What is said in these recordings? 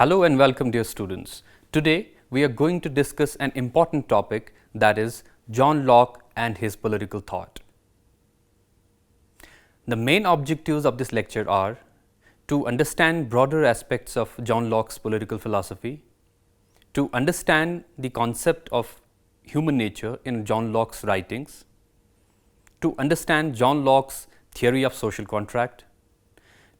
Hello and welcome, dear students. Today we are going to discuss an important topic, that is John Locke and his political thought. The main objectives of this lecture are to understand broader aspects of John Locke's political philosophy, to understand the concept of human nature in John Locke's writings, to understand John Locke's theory of social contract,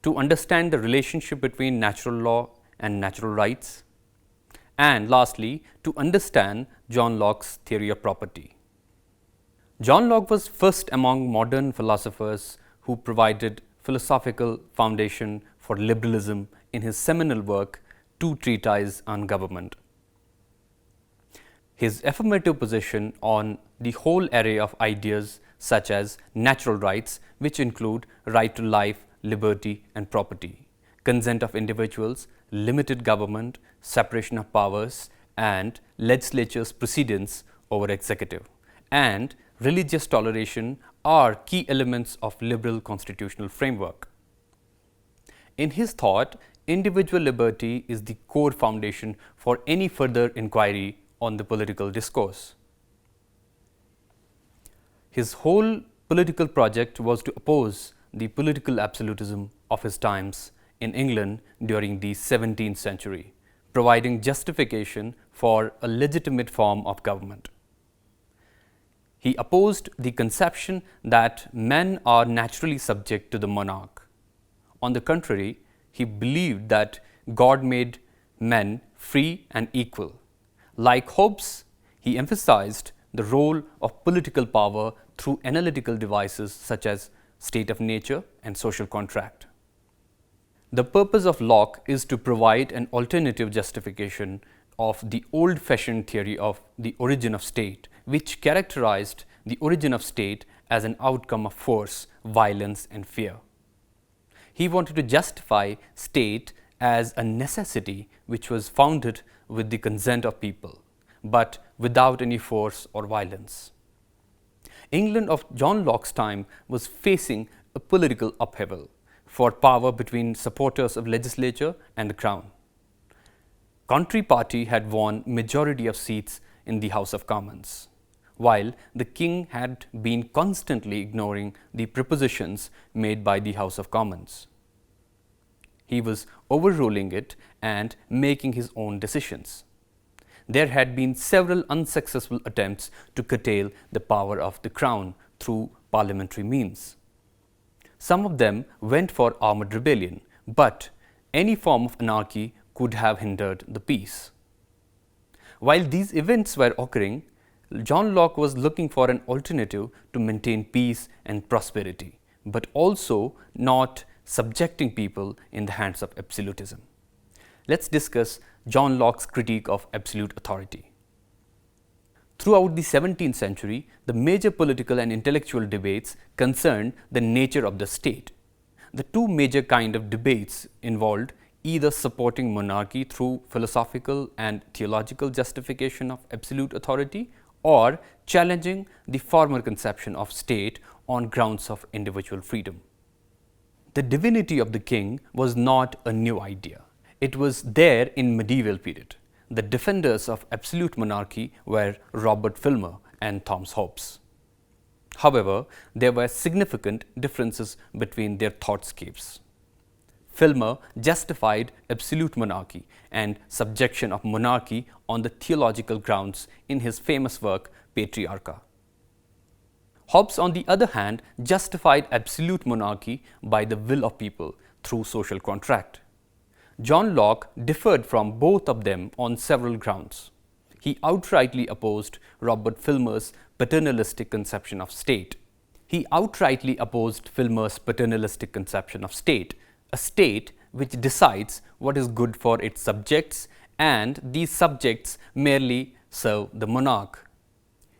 to understand the relationship between natural law and natural rights, and lastly, to understand John Locke's theory of property. John Locke was first among modern philosophers who provided philosophical foundation for liberalism in his seminal work, Two Treatises on Government. His affirmative position on the whole array of ideas such as natural rights, which include right to life, liberty and property, consent of individuals, limited government, separation of powers, and legislature's precedence over executive, and religious toleration are key elements of liberal constitutional framework. In his thought, individual liberty is the core foundation for any further inquiry on the political discourse. His whole political project was to oppose the political absolutism of his times in England during the 17th century, providing justification for a legitimate form of government. He opposed the conception that men are naturally subject to the monarch. On the contrary, he believed that God made men free and equal. Like Hobbes, he emphasized the role of political power through analytical devices such as state of nature and social contract. The purpose of Locke is to provide an alternative justification of the old-fashioned theory of the origin of state, which characterized the origin of state as an outcome of force, violence and fear. He wanted to justify state as a necessity which was founded with the consent of people, but without any force or violence. England of John Locke's time was facing a political upheaval for power between supporters of legislature and the crown. Country party had won majority of seats in the House of Commons, while the king had been constantly ignoring the propositions made by the House of Commons. He was overruling it and making his own decisions. There had been several unsuccessful attempts to curtail the power of the crown through parliamentary means. Some of them went for armed rebellion, but any form of anarchy could have hindered the peace. While these events were occurring, John Locke was looking for an alternative to maintain peace and prosperity, but also not subjecting people in the hands of absolutism. Let's discuss John Locke's critique of absolute authority. Throughout the 17th century, the major political and intellectual debates concerned the nature of the state. The two major kinds of debates involved either supporting monarchy through philosophical and theological justification of absolute authority or challenging the former conception of state on grounds of individual freedom. The divinity of the king was not a new idea. It was there in medieval period. The defenders of absolute monarchy were Robert Filmer and Thomas Hobbes. However, there were significant differences between their thoughtscapes. Filmer justified absolute monarchy and subjection of monarchy on the theological grounds in his famous work Patriarcha. Hobbes, on the other hand, justified absolute monarchy by the will of people through social contract. John Locke differed from both of them on several grounds. He outrightly opposed Robert Filmer's paternalistic conception of state. He outrightly opposed Filmer's paternalistic conception of state, a state which decides what is good for its subjects, and these subjects merely serve the monarch.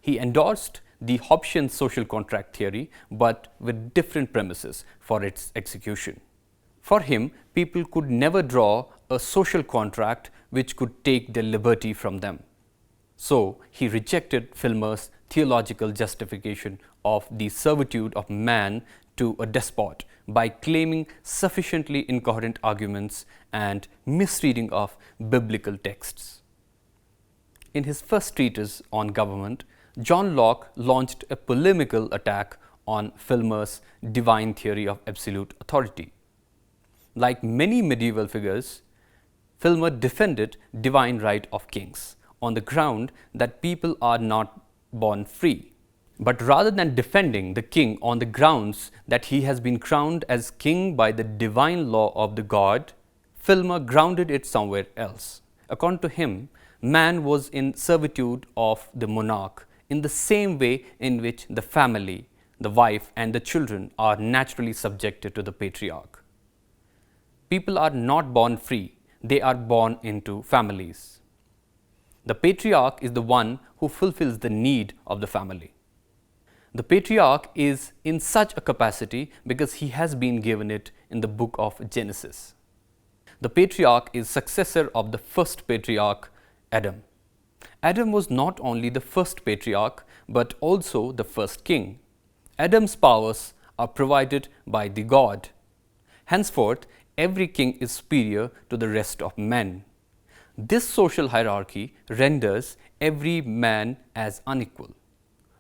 He endorsed the Hobbesian social contract theory, but with different premises for its execution. For him, people could never draw a social contract which could take their liberty from them. So, he rejected Filmer's theological justification of the servitude of man to a despot by claiming sufficiently incoherent arguments and misreading of biblical texts. In his first treatise on government, John Locke launched a polemical attack on Filmer's divine theory of absolute authority. Like many medieval figures, Filmer defended divine right of kings on the ground that people are not born free. But rather than defending the king on the grounds that he has been crowned as king by the divine law of the god, Filmer grounded it somewhere else. According to him, man was in servitude of the monarch in the same way in which the family, the wife and the children are naturally subjected to the patriarch. People are not born free, they are born into families. The patriarch is the one who fulfills the need of the family. The patriarch is in such a capacity because he has been given it in the book of Genesis. The patriarch is successor of the first patriarch, Adam. Adam was not only the first patriarch but also the first king. Adam's powers are provided by the God. Henceforth, every king is superior to the rest of men. This social hierarchy renders every man as unequal.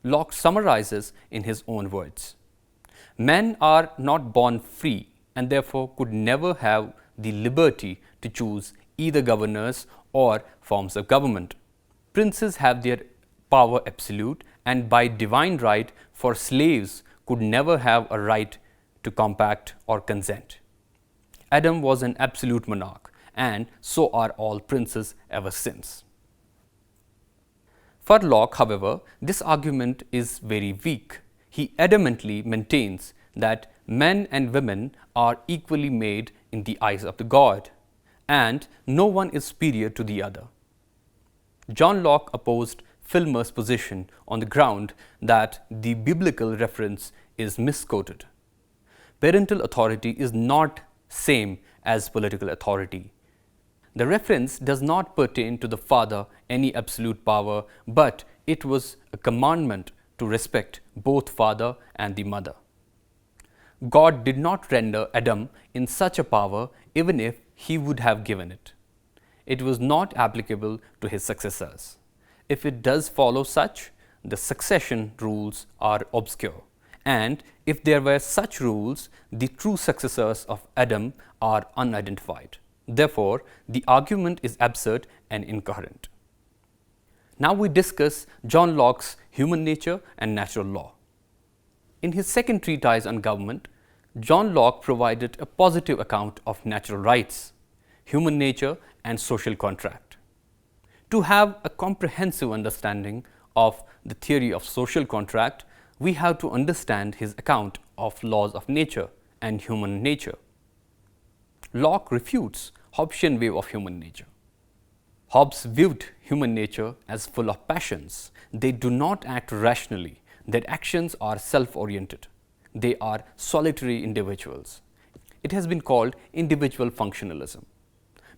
Locke summarizes in his own words. Men are not born free and therefore could never have the liberty to choose either governors or forms of government. Princes have their power absolute, and by divine right, for slaves could never have a right to compact or consent. Adam was an absolute monarch, and so are all princes ever since. For Locke, however, this argument is very weak. He adamantly maintains that men and women are equally made in the eyes of the God, and no one is superior to the other. John Locke opposed Filmer's position on the ground that the biblical reference is misquoted. Parental authority is not same as political authority. The reference does not pertain to the father any absolute power, but it was a commandment to respect both father and the mother. God did not render Adam in such a power even if he would have given it. It was not applicable to his successors. If it does follow such, the succession rules are obscure. And if there were such rules, the true successors of Adam are unidentified. Therefore, the argument is absurd and incoherent. Now we discuss John Locke's human nature and natural law. In his second treatise on government, John Locke provided a positive account of natural rights, human nature and social contract. To have a comprehensive understanding of the theory of social contract, we have to understand his account of laws of nature and human nature. Locke refutes Hobbesian view of human nature. Hobbes viewed human nature as full of passions. They do not act rationally. Their actions are self-oriented. They are solitary individuals. It has been called individual functionalism.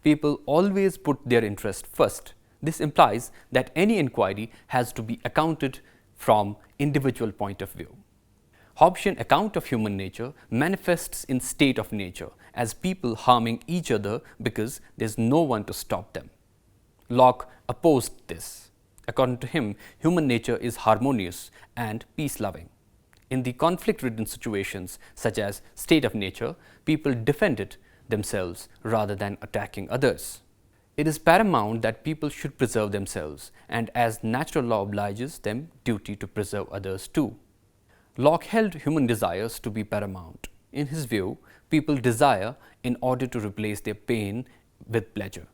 People always put their interest first. This implies that any inquiry has to be accounted from individual point of view. Hobbesian account of human nature manifests in state of nature as people harming each other because there is no one to stop them. Locke opposed this. According to him, human nature is harmonious and peace-loving. In the conflict-ridden situations such as state of nature, people defended themselves rather than attacking others. It is paramount that people should preserve themselves, and as natural law obliges them, duty to preserve others too. Locke held human desires to be paramount. In his view, people desire in order to replace their pain with pleasure.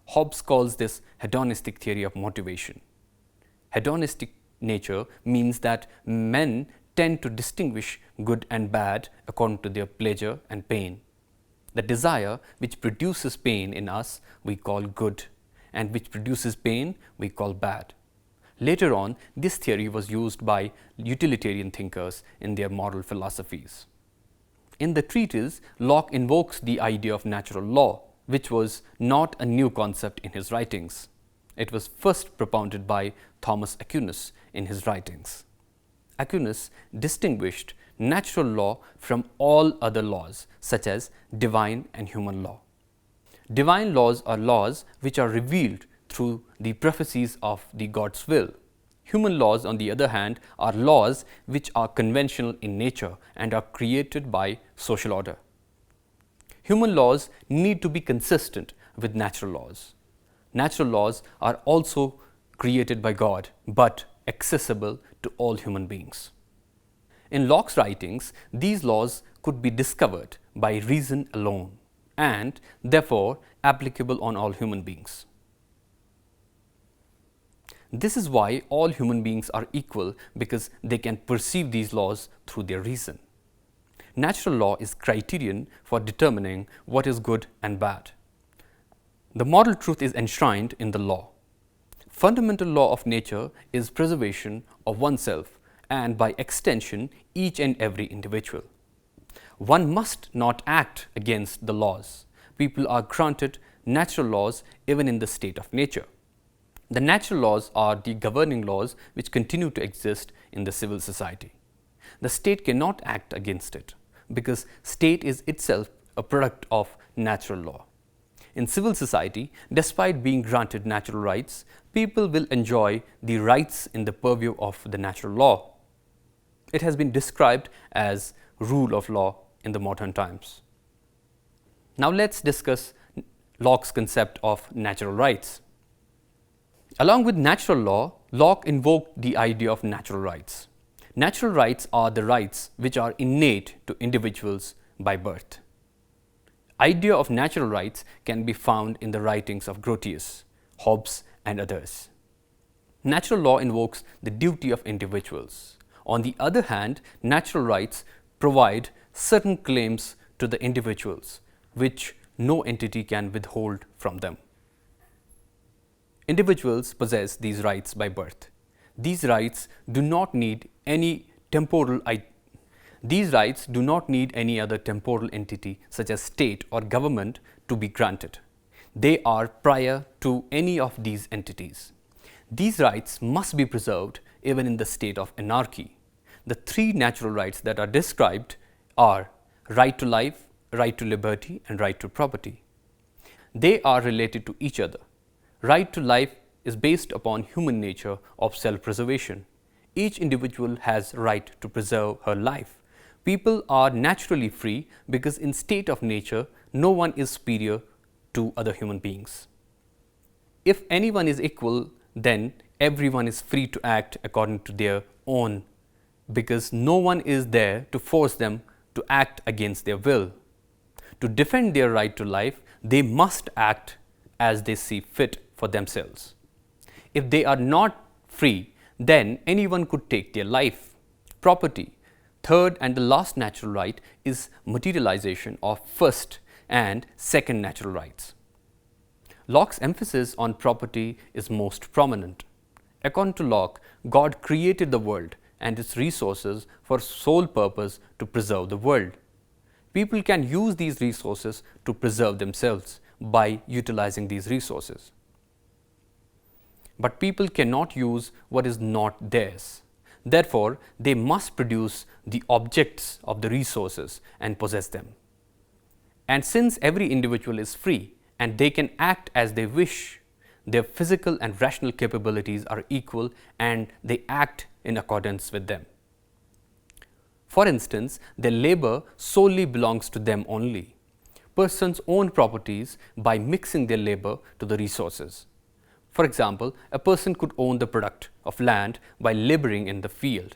Hobbes calls this hedonistic theory of motivation. Hedonistic nature means that men tend to distinguish good and bad according to their pleasure and pain. The desire which produces pain in us we call good, and which produces pain we call bad. Later on, this theory was used by utilitarian thinkers in their moral philosophies. In the treatise, Locke invokes the idea of natural law, which was not a new concept in his writings. It was first propounded by Thomas Aquinas in his writings. Aquinas distinguished natural law from all other laws, such as divine and human law. Divine laws are laws which are revealed through the prophecies of the God's will. Human laws, on the other hand, are laws which are conventional in nature and are created by social order. Human laws need to be consistent with natural laws. Natural laws are also created by God, but accessible to all human beings. In Locke's writings, these laws could be discovered by reason alone and therefore applicable on all human beings. This is why all human beings are equal, because they can perceive these laws through their reason. Natural law is criterion for determining what is good and bad. The moral truth is enshrined in the law. Fundamental law of nature is preservation of oneself and, by extension, each and every individual. One must not act against the laws. People are granted natural laws even in the state of nature. The natural laws are the governing laws which continue to exist in the civil society. The state cannot act against it, because state is itself a product of natural law. In civil society, despite being granted natural rights, people will enjoy the rights in the purview of the natural law. It has been described as rule of law in the modern times. Now let's discuss Locke's concept of natural rights. Along with natural law, Locke invoked the idea of natural rights. Natural rights are the rights which are innate to individuals by birth. Idea of natural rights can be found in the writings of Grotius, Hobbes and others. Natural law invokes the duty of individuals. On the other hand, natural rights provide certain claims to the individuals which no entity can withhold from them. Individuals possess these rights by birth. These rights do not need any other temporal entity such as state or government to be granted. They are prior to any of these entities. These rights must be preserved even in the state of anarchy. The three natural rights that are described are right to life, right to liberty, and right to property. They are related to each other. Right to life is based upon human nature of self-preservation. Each individual has right to preserve her life. People are naturally free because in state of nature, no one is superior to other human beings. If anyone is equal, then everyone is free to act according to their own, because no one is there to force them to act against their will. To defend their right to life, they must act as they see fit for themselves. If they are not free, then anyone could take their life. Property, third and the last natural right, is materialization of first and second natural rights. Locke's emphasis on property is most prominent. According to Locke, God created the world and its resources for sole purpose to preserve the world. People can use these resources to preserve themselves by utilizing these resources. But people cannot use what is not theirs. Therefore, they must produce the objects of the resources and possess them. And since every individual is free and they can act as they wish, their physical and rational capabilities are equal and they act in accordance with them. For instance, their labor solely belongs to them only. Persons own properties by mixing their labor to the resources. For example, a person could own the product of land by laboring in the field.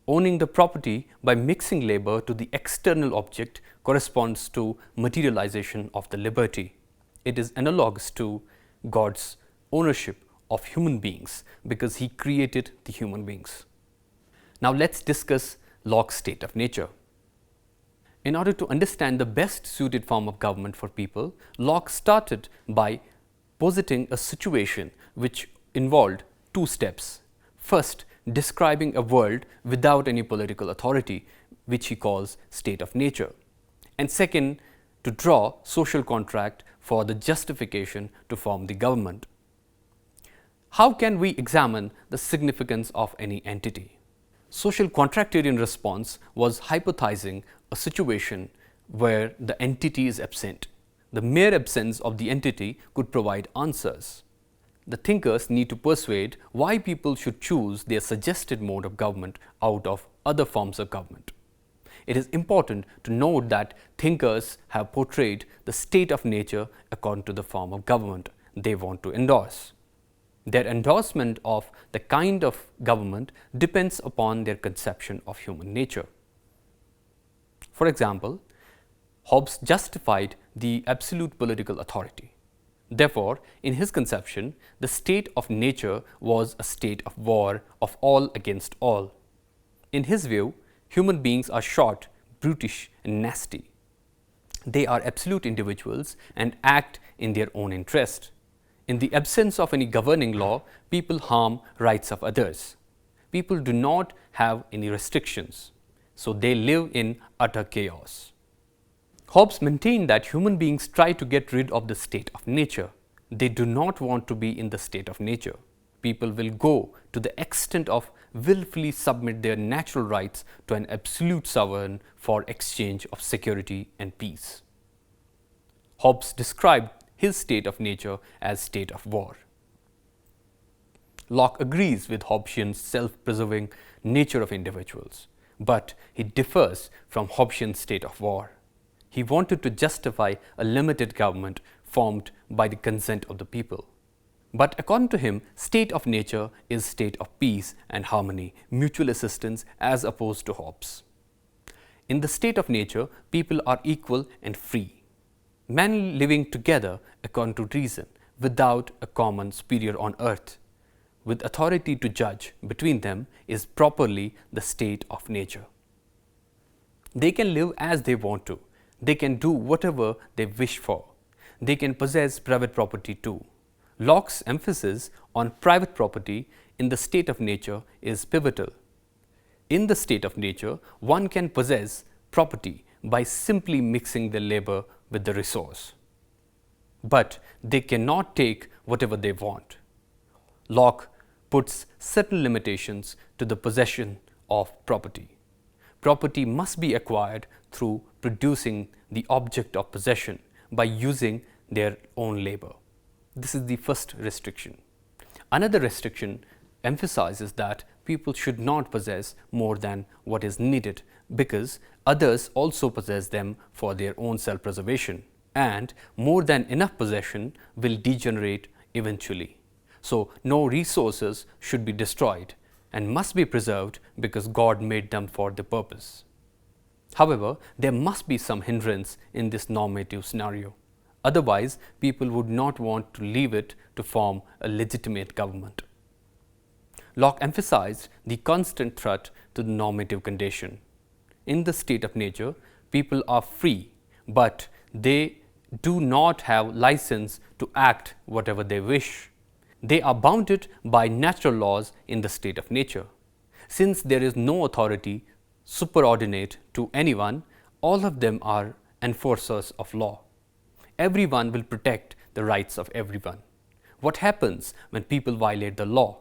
Owning the property by mixing labor to the external object corresponds to materialization of the liberty. It is analogous to God's ownership of human beings because He created the human beings. Now let's discuss Locke's state of nature. In order to understand the best suited form of government for people, Locke started by positing a situation which involved two steps. First, describing a world without any political authority, which he calls state of nature. And second, to draw social contract for the justification to form the government. How can we examine the significance of any entity? Social contractarian response was hypothesizing a situation where the entity is absent. The mere absence of the entity could provide answers. The thinkers need to persuade why people should choose their suggested mode of government out of other forms of government. It is important to note that thinkers have portrayed the state of nature according to the form of government they want to endorse. Their endorsement of the kind of government depends upon their conception of human nature. For example, Hobbes justified the absolute political authority. Therefore, in his conception, the state of nature was a state of war of all against all. In his view, human beings are short, brutish, and nasty. They are absolute individuals and act in their own interest. In the absence of any governing law, people harm rights of others. People do not have any restrictions, so they live in utter chaos. Hobbes maintained that human beings try to get rid of the state of nature. They do not want to be in the state of nature. People will go to the extent of willfully submit their natural rights to an absolute sovereign for exchange of security and peace. Hobbes described his state of nature as state of war. Locke agrees with Hobbesian self-preserving nature of individuals, but he differs from Hobbesian state of war. He wanted to justify a limited government formed by the consent of the people. But according to him, state of nature is state of peace and harmony, mutual assistance as opposed to Hobbes. In the state of nature, people are equal and free. Men living together according to reason, without a common superior on earth, with authority to judge between them, is properly the state of nature. They can live as they want to. They can do whatever they wish for. They can possess private property too. Locke's emphasis on private property in the state of nature is pivotal. In the state of nature, one can possess property by simply mixing the labor with the resource. But they cannot take whatever they want. Locke puts certain limitations to the possession of property. Property must be acquired through producing the object of possession by using their own labor. This is the first restriction. Another restriction emphasizes that people should not possess more than what is needed because others also possess them for their own self-preservation, and more than enough possession will degenerate eventually. So, no resources should be destroyed and must be preserved because God made them for the purpose. However, there must be some hindrance in this normative scenario. Otherwise, people would not want to leave it to form a legitimate government. Locke emphasized the constant threat to the normative condition. In the state of nature, people are free, but they do not have license to act whatever they wish. They are bounded by natural laws in the state of nature. Since there is no authority superordinate to anyone, all of them are enforcers of law. Everyone will protect the rights of everyone. What happens when people violate the law?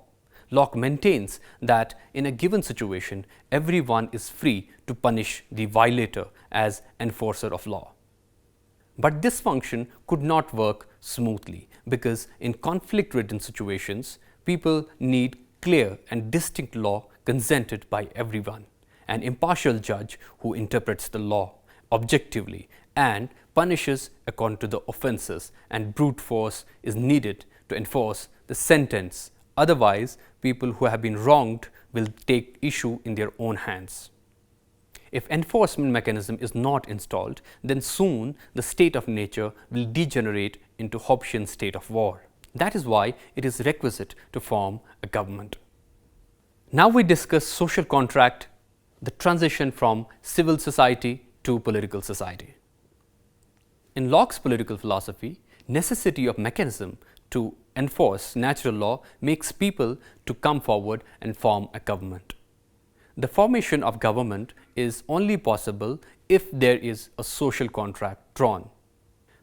Locke maintains that in a given situation, everyone is free to punish the violator as enforcer of law. But this function could not work smoothly because in conflict-ridden situations, people need clear and distinct law consented by everyone, an impartial judge who interprets the law objectively and punishes according to the offenses, and brute force is needed to enforce the sentence. Otherwise, people who have been wronged will take issue in their own hands. If enforcement mechanism is not installed, then soon the state of nature will degenerate into Hobbesian state of war. That is why it is requisite to form a government. Now we discuss social contract, the transition from civil society to political society. In Locke's political philosophy, necessity of mechanism to enforce natural law makes people to come forward and form a government. The formation of government is only possible if there is a social contract drawn.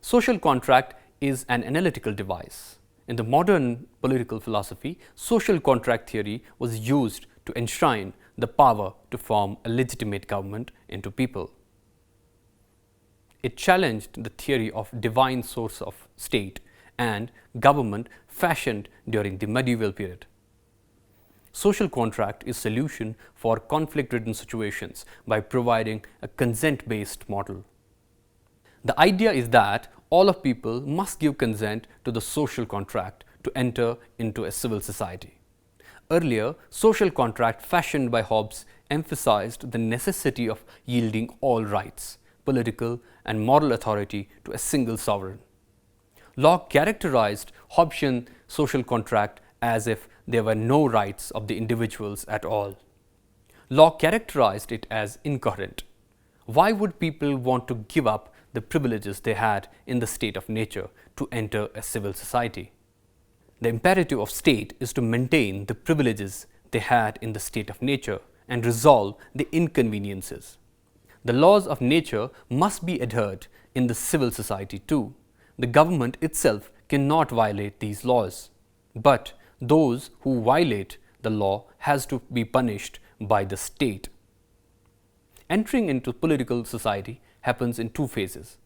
Social contract is an analytical device. In the modern political philosophy, social contract theory was used to enshrine the power to form a legitimate government into people. It challenged the theory of divine source of state and government fashioned during the medieval period. Social contract is solution for conflict-ridden situations by providing a consent-based model. The idea is that all of people must give consent to the social contract to enter into a civil society. Earlier, social contract fashioned by Hobbes emphasized the necessity of yielding all rights, political and moral authority to a single sovereign. Locke characterized Hobbesian social contract as if there were no rights of the individuals at all. Locke characterized it as incoherent. Why would people want to give up the privileges they had in the state of nature to enter a civil society? The imperative of state is to maintain the privileges they had in the state of nature and resolve the inconveniences. The laws of nature must be adhered in the civil society too. The government itself cannot violate these laws, but those who violate the law has to be punished by the state. Entering into political society happens in two phases.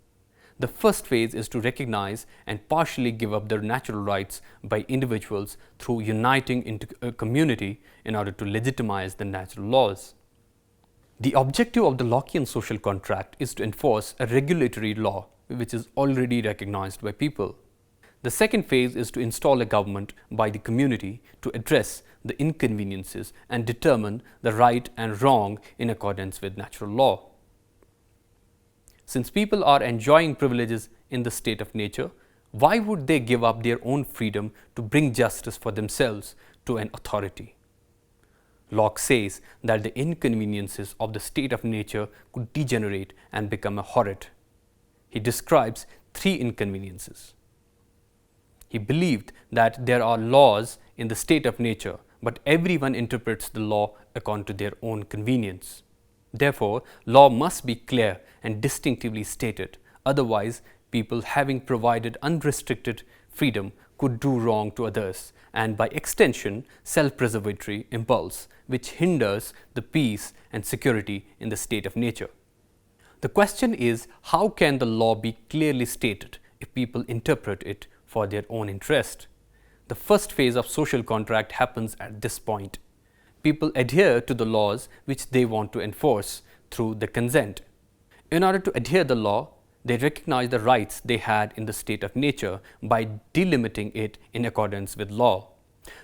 The first phase is to recognize and partially give up their natural rights by individuals through uniting into a community in order to legitimize the natural laws. The objective of the Lockean social contract is to enforce a regulatory law which is already recognized by people. The second phase is to install a government by the community to address the inconveniences and determine the right and wrong in accordance with natural law. Since people are enjoying privileges in the state of nature, why would they give up their own freedom to bring justice for themselves to an authority? Locke says that the inconveniences of the state of nature could degenerate and become a horrid. He describes three inconveniences. He believed that there are laws in the state of nature, but everyone interprets the law according to their own convenience. Therefore, law must be clear and distinctively stated. Otherwise, people having provided unrestricted freedom could do wrong to others and by extension self-preservatory impulse which hinders the peace and security in the state of nature. The question is, how can the law be clearly stated if people interpret it for their own interest? The first phase of social contract happens at this point. People adhere to the laws which they want to enforce through the consent. In order to adhere the law, they recognize the rights they had in the state of nature by delimiting it in accordance with law.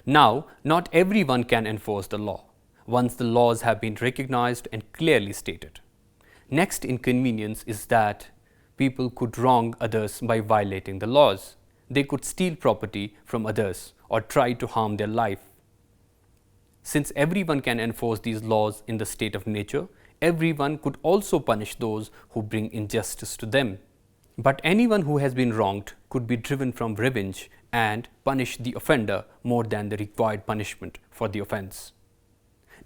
Now, not everyone can enforce the law once the laws have been recognized and clearly stated. Next inconvenience is that people could wrong others by violating the laws. They could steal property from others or try to harm their life. Since everyone can enforce these laws in the state of nature, everyone could also punish those who bring injustice to them. But anyone who has been wronged could be driven from revenge and punish the offender more than the required punishment for the offense.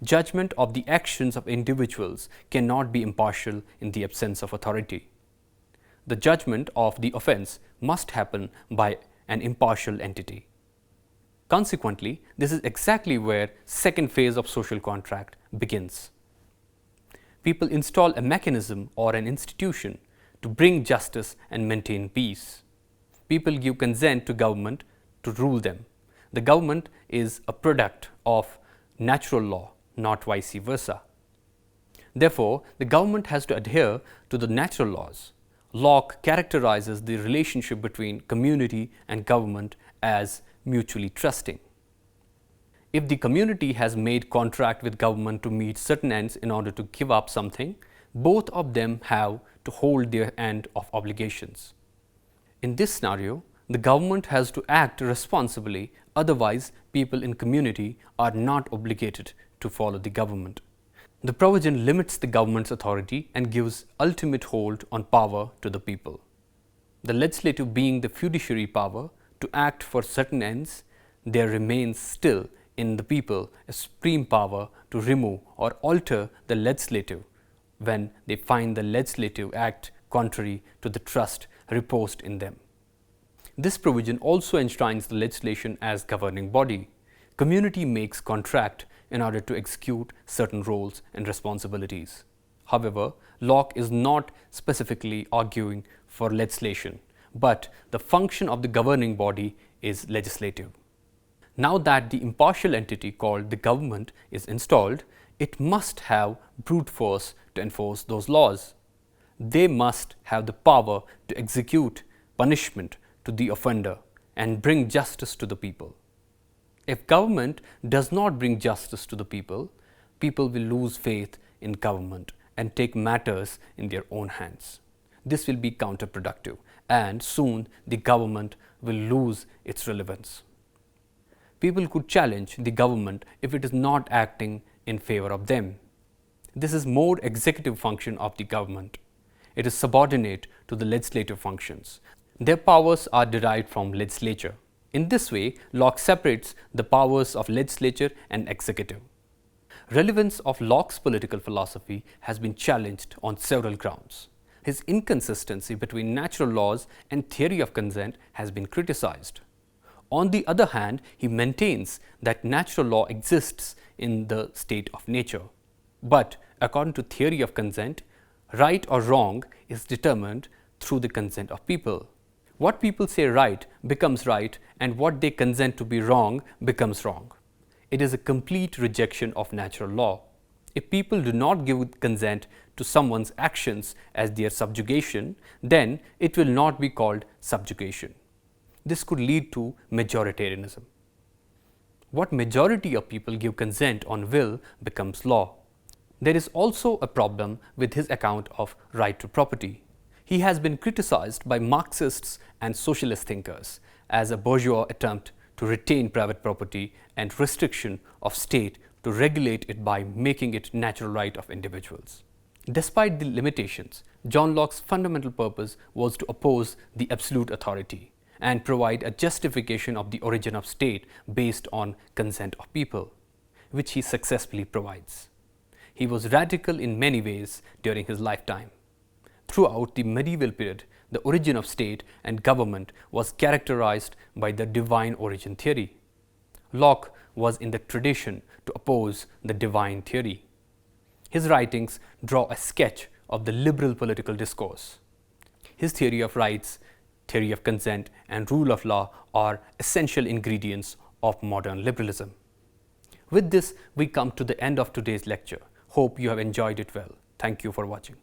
Judgment of the actions of individuals cannot be impartial in the absence of authority. The judgment of the offense must happen by an impartial entity. Consequently, this is exactly where second phase of social contract begins. People install a mechanism or an institution to bring justice and maintain peace. People give consent to government to rule them. The government is a product of natural law, not vice versa. Therefore, the government has to adhere to the natural laws. Locke characterizes the relationship between community and government as mutually trusting. If the community has made contract with government to meet certain ends in order to give up something, both of them have to hold their end of obligations. In this scenario, the government has to act responsibly, otherwise people in community are not obligated to follow the government. The provision limits the government's authority and gives ultimate hold on power to the people. The legislative being the fiduciary power to act for certain ends, there remains still in the people a supreme power to remove or alter the legislative when they find the legislative act contrary to the trust reposed in them. This provision also enshrines the legislation as governing body. Community makes contract in order to execute certain roles and responsibilities. However, Locke is not specifically arguing for legislation, but the function of the governing body is legislative. Now that the impartial entity called the government is installed, it must have brute force to enforce those laws. They must have the power to execute punishment to the offender and bring justice to the people. If government does not bring justice to the people, people will lose faith in government and take matters in their own hands. This will be counterproductive, and soon the government will lose its relevance. People could challenge the government if it is not acting in favor of them. This is more executive function of the government. It is subordinate to the legislative functions. Their powers are derived from legislature. In this way, Locke separates the powers of legislature and executive. Relevance of Locke's political philosophy has been challenged on several grounds. His inconsistency between natural laws and theory of consent has been criticized. On the other hand, he maintains that natural law exists in the state of nature. But according to theory of consent, right or wrong is determined through the consent of people. What people say right becomes right, and what they consent to be wrong becomes wrong. It is a complete rejection of natural law. If people do not give consent to someone's actions as their subjugation, then it will not be called subjugation. This could lead to majoritarianism. What majority of people give consent on will becomes law. There is also a problem with his account of right to property. He has been criticized by Marxists and socialist thinkers as a bourgeois attempt to retain private property and restriction of state to regulate it by making it natural right of individuals. Despite the limitations, John Locke's fundamental purpose was to oppose the absolute authority and provide a justification of the origin of state based on consent of people, which he successfully provides. He was radical in many ways during his lifetime. Throughout the medieval period, the origin of state and government was characterized by the divine origin theory. Locke was in the tradition to oppose the divine theory. His writings draw a sketch of the liberal political discourse. His theory of rights, theory of consent, and rule of law are essential ingredients of modern liberalism. With this, we come to the end of today's lecture. Hope you have enjoyed it well. Thank you for watching.